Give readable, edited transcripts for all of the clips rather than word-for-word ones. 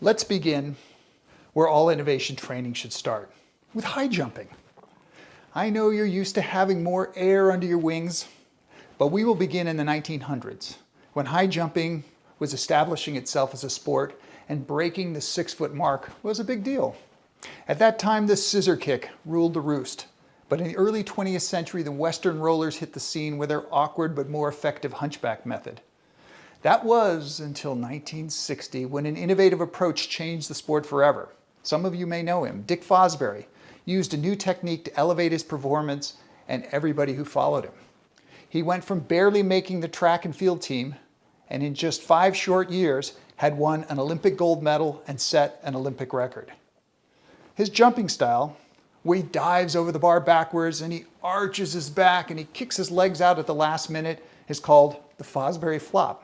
Let's begin where all innovation training should start, with high jumping. I know you're used to having more air under your wings, but we will begin in the 1900s, when high jumping was establishing itself as a sport and breaking the 6-foot mark was a big deal. At that time, the scissor kick ruled the roost, but in the early 20th century, the Western rollers hit the scene with their awkward but more effective hunchback method. That was until 1960, when an innovative approach changed the sport forever. Some of you may know him. Dick Fosbury used a new technique to elevate his performance and everybody who followed him. He went from barely making the track and field team, and in just 5 short years had won an Olympic gold medal and set an Olympic record. His jumping style, where he dives over the bar backwards and he arches his back and he kicks his legs out at the last minute, is called the Fosbury flop.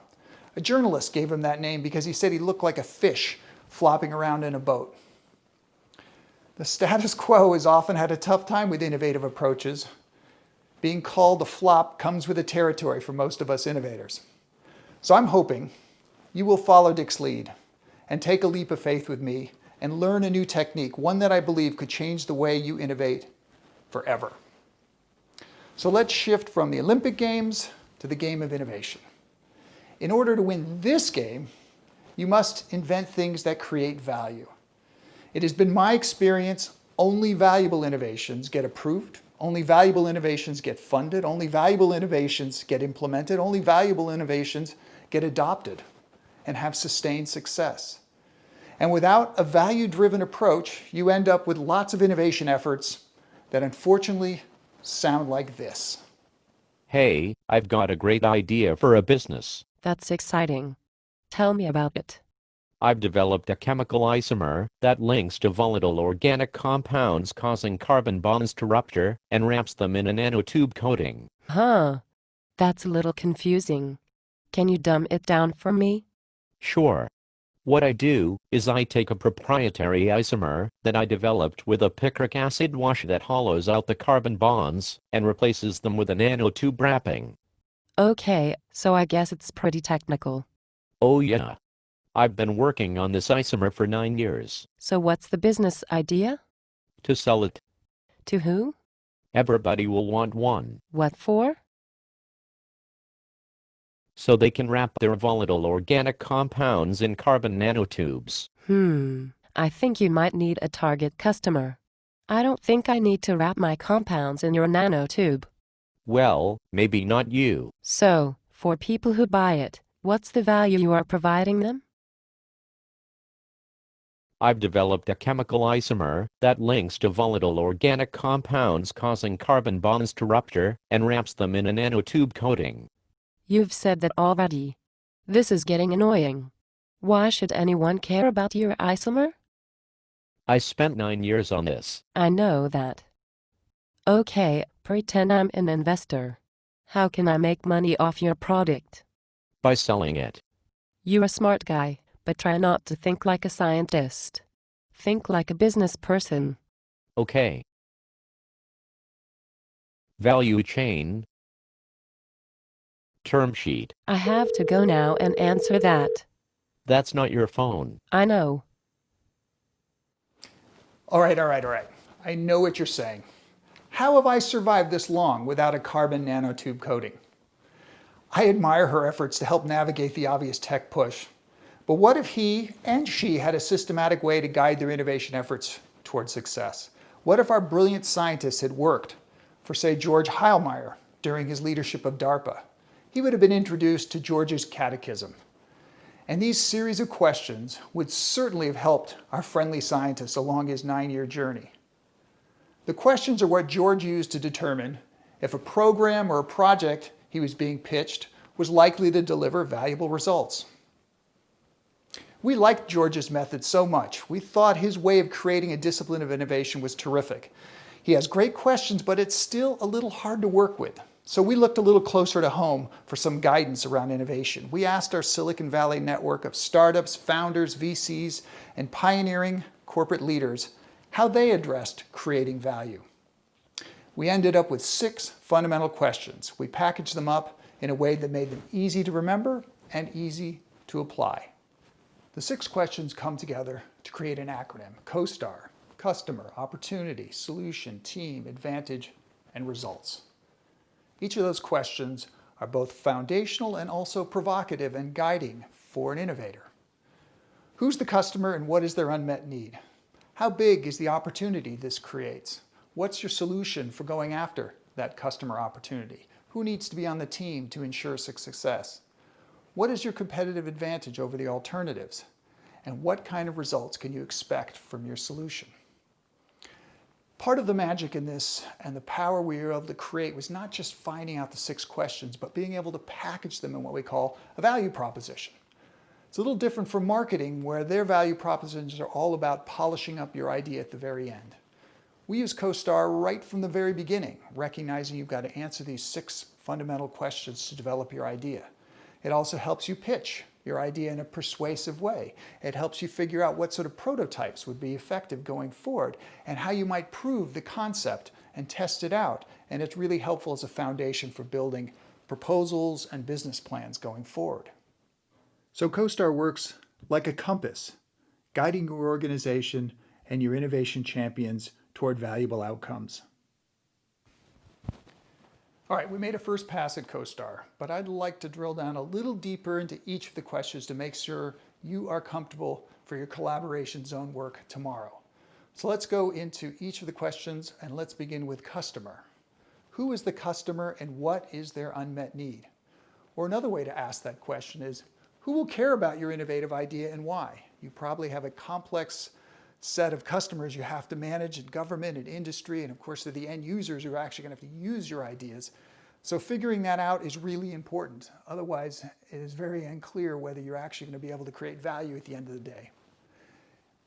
A journalist gave him that name because he said he looked like a fish flopping around in a boat. The status quo has often had a tough time with innovative approaches. Being called a flop comes with the territory for most of us innovators. So I'm hoping you will follow Dick's lead and take a leap of faith with me and learn a new technique, one that I believe could change the way you innovate forever. So let's shift from the Olympic Games to the game of innovation. In order to win this game, you must invent things that create value. It has been my experience, only valuable innovations get approved, only valuable innovations get funded, only valuable innovations get implemented, only valuable innovations get adopted and have sustained success. And without a value-driven approach, you end up with lots of innovation efforts that unfortunately sound like this. Hey, I've got a great idea for a business. That's exciting. Tell me about it. I've developed a chemical isomer that links to volatile organic compounds, causing carbon bonds to rupture and wraps them in a nanotube coating. Huh. That's a little confusing. Can you dumb it down for me? Sure. What I do is I take a proprietary isomer that I developed with a picric acid wash that hollows out the carbon bonds and replaces them with a nanotube wrapping. Okay, so I guess it's pretty technical. Oh yeah. I've been working on this isomer for 9 years. So what's the business idea? To sell it. To who? Everybody will want one. What for? So they can wrap their volatile organic compounds in carbon nanotubes. I think you might need a target customer. I don't think I need to wrap my compounds in your nanotube. Well, maybe not you. So, for people who buy it, what's the value you are providing them? I've developed a chemical isomer that links to volatile organic compounds, causing carbon bonds to rupture and wraps them in a nanotube coating. You've said that already. This is getting annoying. Why should anyone care about your isomer? I spent 9 years on this. I know that. Okay, pretend I'm an investor. How can I make money off your product? By selling it. You're a smart guy, but try not to think like a scientist. Think like a business person. Okay. Value chain. Term sheet. I have to go now and answer that. That's not your phone. I know. All right. I know what you're saying. How have I survived this long without a carbon nanotube coating? I admire her efforts to help navigate the obvious tech push. But what if he and she had a systematic way to guide their innovation efforts toward success? What if our brilliant scientists had worked for, say, George Heilmeyer during his leadership of DARPA? He would have been introduced to George's catechism. And these series of questions would certainly have helped our friendly scientist along his 9-year journey. The questions are what George used to determine if a program or a project he was being pitched was likely to deliver valuable results. We liked George's method so much. We thought his way of creating a discipline of innovation was terrific. He has great questions, but it's still a little hard to work with. So we looked a little closer to home for some guidance around innovation. We asked our Silicon Valley network of startups, founders, VCs, and pioneering corporate leaders how they addressed creating value. We ended up with 6 fundamental questions. We packaged them up in a way that made them easy to remember and easy to apply. The 6 questions come together to create an acronym: COSTAR: Customer, Opportunity, Solution, Team, Advantage, and Results. Each of those questions are both foundational and also provocative and guiding for an innovator. Who's the customer and what is their unmet need? How big is the opportunity this creates? What's your solution for going after that customer opportunity? Who needs to be on the team to ensure success? What is your competitive advantage over the alternatives? And what kind of results can you expect from your solution? Part of the magic in this and the power we were able to create was not just finding out the 6 questions, but being able to package them in what we call a value proposition. It's a little different from marketing, where their value propositions are all about polishing up your idea at the very end. We use COSTAR right from the very beginning, recognizing you've got to answer these 6 fundamental questions to develop your idea. It also helps you pitch your idea in a persuasive way. It helps you figure out what sort of prototypes would be effective going forward and how you might prove the concept and test it out. And it's really helpful as a foundation for building proposals and business plans going forward. So COSTAR works like a compass, guiding your organization and your innovation champions toward valuable outcomes. All right, we made a first pass at COSTAR, but I'd like to drill down a little deeper into each of the questions to make sure you are comfortable for your collaboration zone work tomorrow. So let's go into each of the questions, and let's begin with customer. Who is the customer and what is their unmet need? Or another way to ask that question is, who will care about your innovative idea and why? You probably have a complex set of customers you have to manage in government and industry, and of course they're the end users who are actually going to have to use your ideas. So figuring that out is really important. Otherwise, it is very unclear whether you're actually going to be able to create value at the end of the day.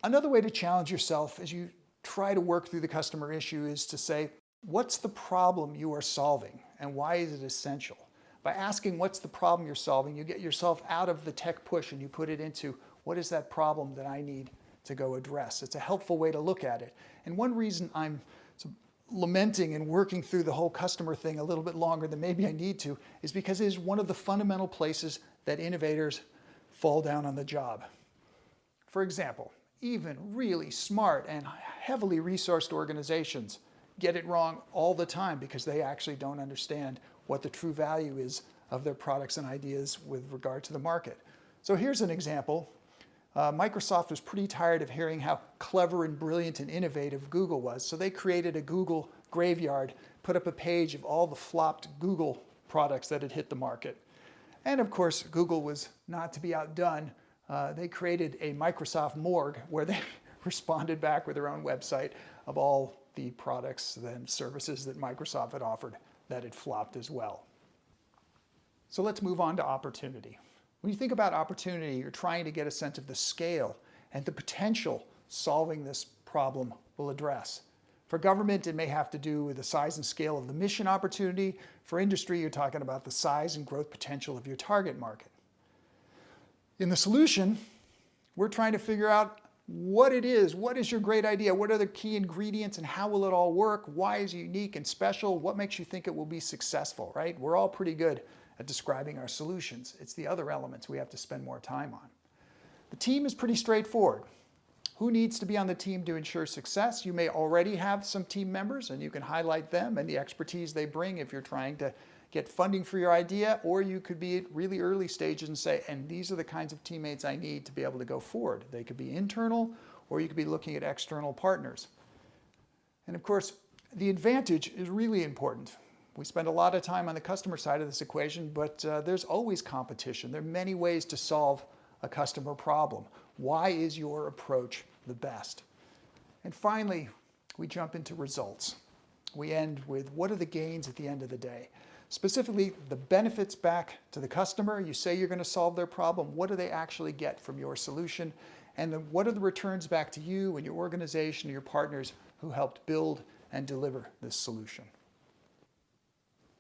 Another way to challenge yourself as you try to work through the customer issue is to say, what's the problem you are solving and why is it essential? By asking what's the problem you're solving, you get yourself out of the tech push and you put it into what is that problem that I need to go address. It's a helpful way to look at it. And one reason I'm lamenting and working through the whole customer thing a little bit longer than maybe I need to is because it is one of the fundamental places that innovators fall down on the job. For example, even really smart and heavily resourced organizations get it wrong all the time because they actually don't understand what the true value is of their products and ideas with regard to the market. So here's an example. Microsoft was pretty tired of hearing how clever and brilliant and innovative Google was, so they created a Google graveyard, put up a page of all the flopped Google products that had hit the market. And of course, Google was not to be outdone. They created a Microsoft morgue where they responded back with their own website of all the products and services that Microsoft had offered that had flopped as well. So let's move on to opportunity. When you think about opportunity, you're trying to get a sense of the scale and the potential solving this problem will address. For government, it may have to do with the size and scale of the mission opportunity. For industry, you're talking about the size and growth potential of your target market. In the solution, we're trying to figure out what it is, what is your great idea, what are the key ingredients and how will it all work, why is it unique and special, what makes you think it will be successful, right? We're all pretty good at describing our solutions. It's the other elements we have to spend more time on. The team is pretty straightforward. Who needs to be on the team to ensure success? You may already have some team members and you can highlight them and the expertise they bring if you're trying to get funding for your idea, or you could be at really early stages and say, and these are the kinds of teammates I need to be able to go forward. They could be internal, or you could be looking at external partners. And of course, the advantage is really important. We spend a lot of time on the customer side of this equation, but there's always competition. There are many ways to solve a customer problem. Why is your approach the best? And finally, we jump into results. We end with what are the gains at the end of the day? Specifically, the benefits back to the customer. You say you're going to solve their problem. What do they actually get from your solution? And then what are the returns back to you and your organization and your partners who helped build and deliver this solution?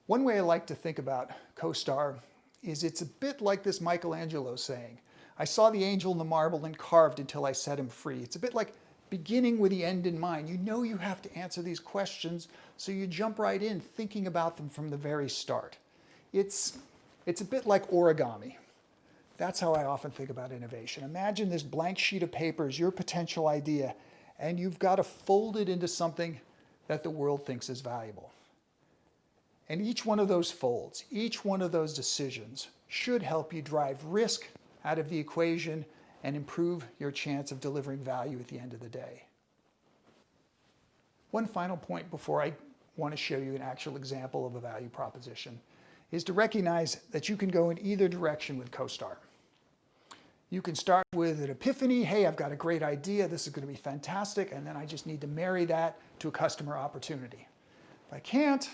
One way I like to think about COSTAR is it's a bit like this Michelangelo saying, I saw the angel in the marble and carved until I set him free. It's a bit like beginning with the end in mind. You know you have to answer these questions, so you jump right in thinking about them from the very start. It's a bit like origami. That's how I often think about innovation. Imagine this blank sheet of paper is your potential idea, and you've got to fold it into something that the world thinks is valuable. And each one of those folds, each one of those decisions should help you drive risk out of the equation and improve your chance of delivering value at the end of the day. One final point before I want to show you an actual example of a value proposition is to recognize that you can go in either direction with CoStar. You can start with an epiphany, hey, I've got a great idea, this is going to be fantastic, and then I just need to marry that to a customer opportunity. If I can't,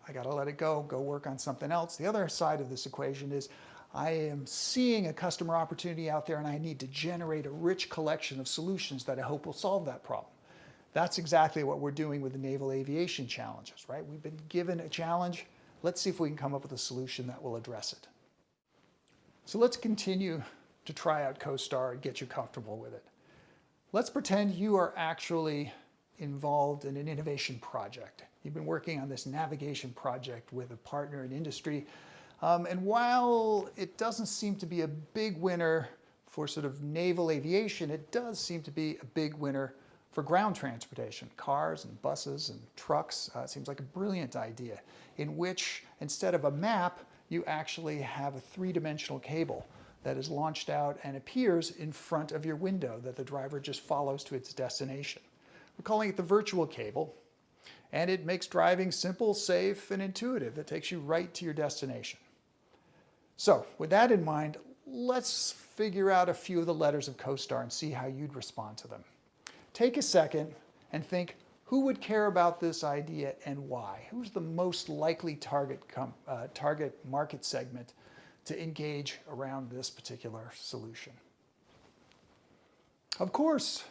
I got to let it go work on something else. The other side of this equation is I am seeing a customer opportunity out there and I need to generate a rich collection of solutions that I hope will solve that problem. That's exactly what we're doing with the naval aviation challenges, right? We've been given a challenge. Let's see if we can come up with a solution that will address it. So let's continue to try out CoStar and get you comfortable with it. Let's pretend you are actually involved in an innovation project. You've been working on this navigation project with a partner in industry. And while it doesn't seem to be a big winner for sort of naval aviation, it does seem to be a big winner for ground transportation, cars and buses and trucks. It seems like a brilliant idea in which instead of a map, you actually have a three-dimensional cable that is launched out and appears in front of your window that the driver just follows to its destination. We're calling it the virtual cable, and it makes driving simple, safe, and intuitive. It takes you right to your destination. So with that in mind, let's figure out a few of the letters of CoStar and see how you'd respond to them. Take a second and think, who would care about this idea and why? Who's the most likely target market segment to engage around this particular solution? Of course,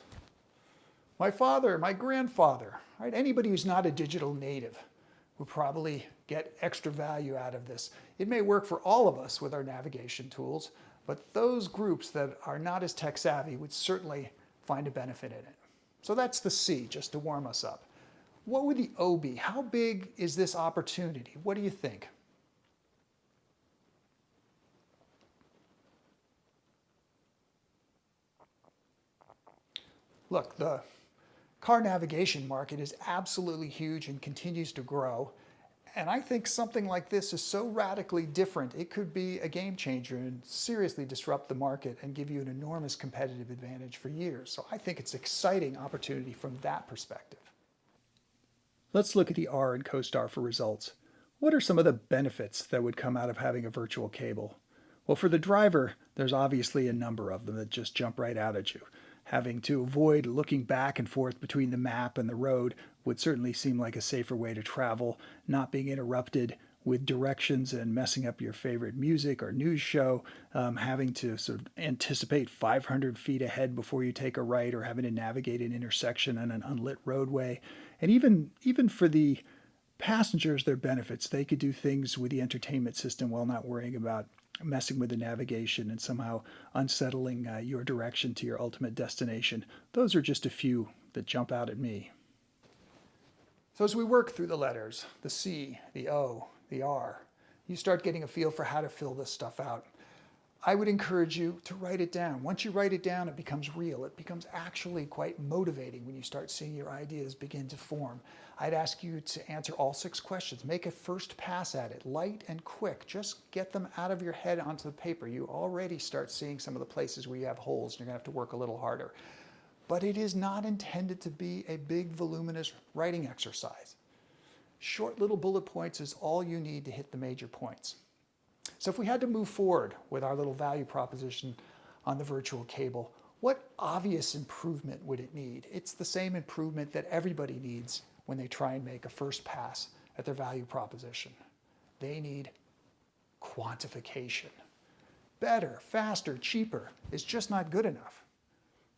my father, my grandfather, right? Anybody who's not a digital native would probably get extra value out of this. It may work for all of us with our navigation tools, but those groups that are not as tech savvy would certainly find a benefit in it. So that's the C, just to warm us up. What would the O be? How big is this opportunity? What do you think? Look, the car navigation market is absolutely huge and continues to grow. And I think something like this is so radically different, it could be a game changer and seriously disrupt the market and give you an enormous competitive advantage for years. So I think it's an exciting opportunity from that perspective. Let's look at the R in CoStar for results. What are some of the benefits that would come out of having a virtual cable? Well, for the driver, there's obviously a number of them that just jump right out at you. Having to avoid looking back and forth between the map and the road would certainly seem like a safer way to travel. Not being interrupted with directions and messing up your favorite music or news show, having to sort of anticipate 500 feet ahead before you take a right, or having to navigate an intersection on an unlit roadway. And even for the passengers, their benefits. They could do things with the entertainment system while not worrying about messing with the navigation and somehow unsettling your direction to your ultimate destination. Those are just a few that jump out at me. So as we work through the letters, the C, the O, the R, you start getting a feel for how to fill this stuff out. I would encourage you to write it down. Once you write it down, it becomes real. It becomes actually quite motivating when you start seeing your ideas begin to form. I'd ask you to answer all 6 questions. Make a first pass at it, light and quick. Just get them out of your head onto the paper. You already start seeing some of the places where you have holes and you're going to have to work a little harder. But it is not intended to be a big, voluminous writing exercise. Short little bullet points is all you need to hit the major points. So if we had to move forward with our little value proposition on the virtual cable, what obvious improvement would it need? It's the same improvement that everybody needs when they try and make a first pass at their value proposition. They need quantification. Better, faster, cheaper is just not good enough.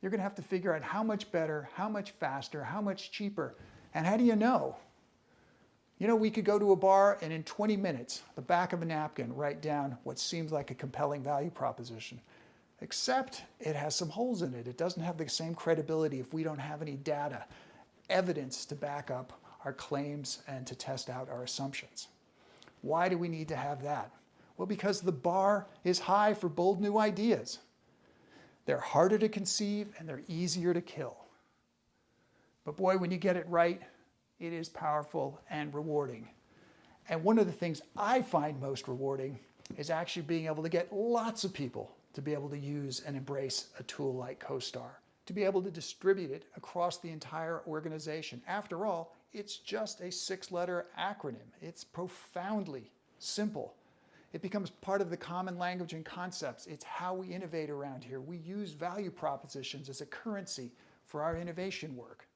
You're going to have to figure out how much better, how much faster, how much cheaper, and how do you know? You know, we could go to a bar and in 20 minutes, the back of a napkin, write down what seems like a compelling value proposition. Except it has some holes in it. It doesn't have the same credibility if we don't have any data, evidence to back up our claims and to test out our assumptions. Why do we need to have that? Well, because the bar is high for bold new ideas. They're harder to conceive and they're easier to kill. But boy, when you get it right, it is powerful and rewarding. And one of the things I find most rewarding is actually being able to get lots of people to be able to use and embrace a tool like CoStar, to be able to distribute it across the entire organization. After all, it's just a 6-letter acronym. It's profoundly simple. It becomes part of the common language and concepts. It's how we innovate around here. We use value propositions as a currency for our innovation work.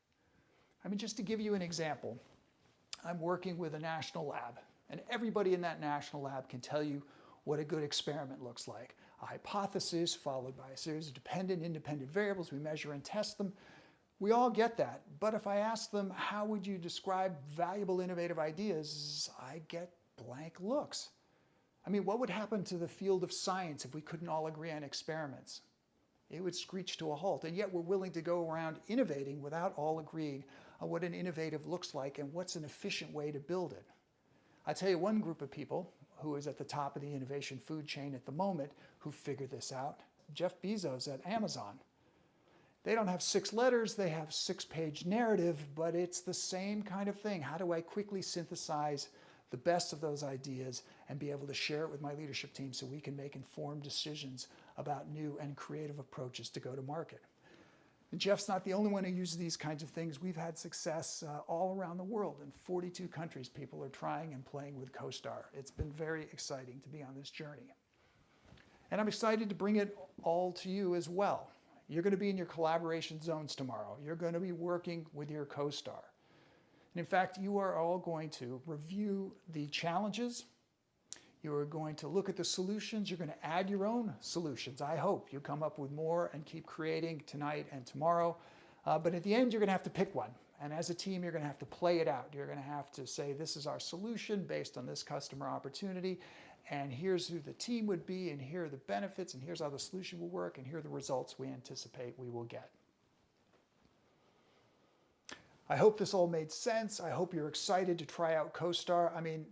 I mean, just to give you an example, I'm working with a national lab, and everybody in that national lab can tell you what a good experiment looks like. A hypothesis followed by a series of dependent, independent variables. We measure and test them. We all get that. But if I ask them, how would you describe valuable, innovative ideas, I get blank looks. I mean, what would happen to the field of science if we couldn't all agree on experiments? It would screech to a halt. And yet we're willing to go around innovating without all agreeing on what an innovative looks like and what's an efficient way to build it. I tell you one group of people who is at the top of the innovation food chain at the moment who figured this out. Jeff Bezos at Amazon. They don't have 6 letters, they have 6-page narrative, but it's the same kind of thing. How do I quickly synthesize the best of those ideas and be able to share it with my leadership team so we can make informed decisions about new and creative approaches to go to market? And Jeff's not the only one who uses these kinds of things. We've had success all around the world. In 42 countries, people are trying and playing with CoStar. It's been very exciting to be on this journey. And I'm excited to bring it all to you as well. You're going to be in your collaboration zones tomorrow. You're going to be working with your CoStar. And in fact, you are all going to review the challenges. You are going to look at the solutions. You're going to add your own solutions. I hope you come up with more and keep creating tonight and tomorrow. But at the end, you're going to have to pick one. And as a team, you're going to have to play it out. You're going to have to say, this is our solution based on this customer opportunity. And here's who the team would be. And here are the benefits. And here's how the solution will work. And here are the results we anticipate we will get. I hope this all made sense. I hope you're excited to try out CoStar. I mean,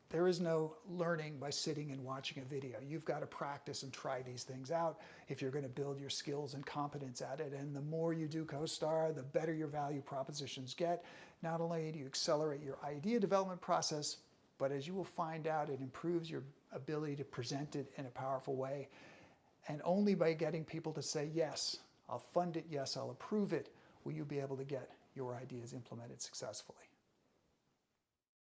there is no learning by sitting and watching a video. You've got to practice and try these things out if you're going to build your skills and competence at it. And the more you do CoStar, the better your value propositions get. Not only do you accelerate your idea development process, but as you will find out, it improves your ability to present it in a powerful way. And only by getting people to say, yes, I'll fund it, yes, I'll approve it, will you be able to get your ideas implemented successfully.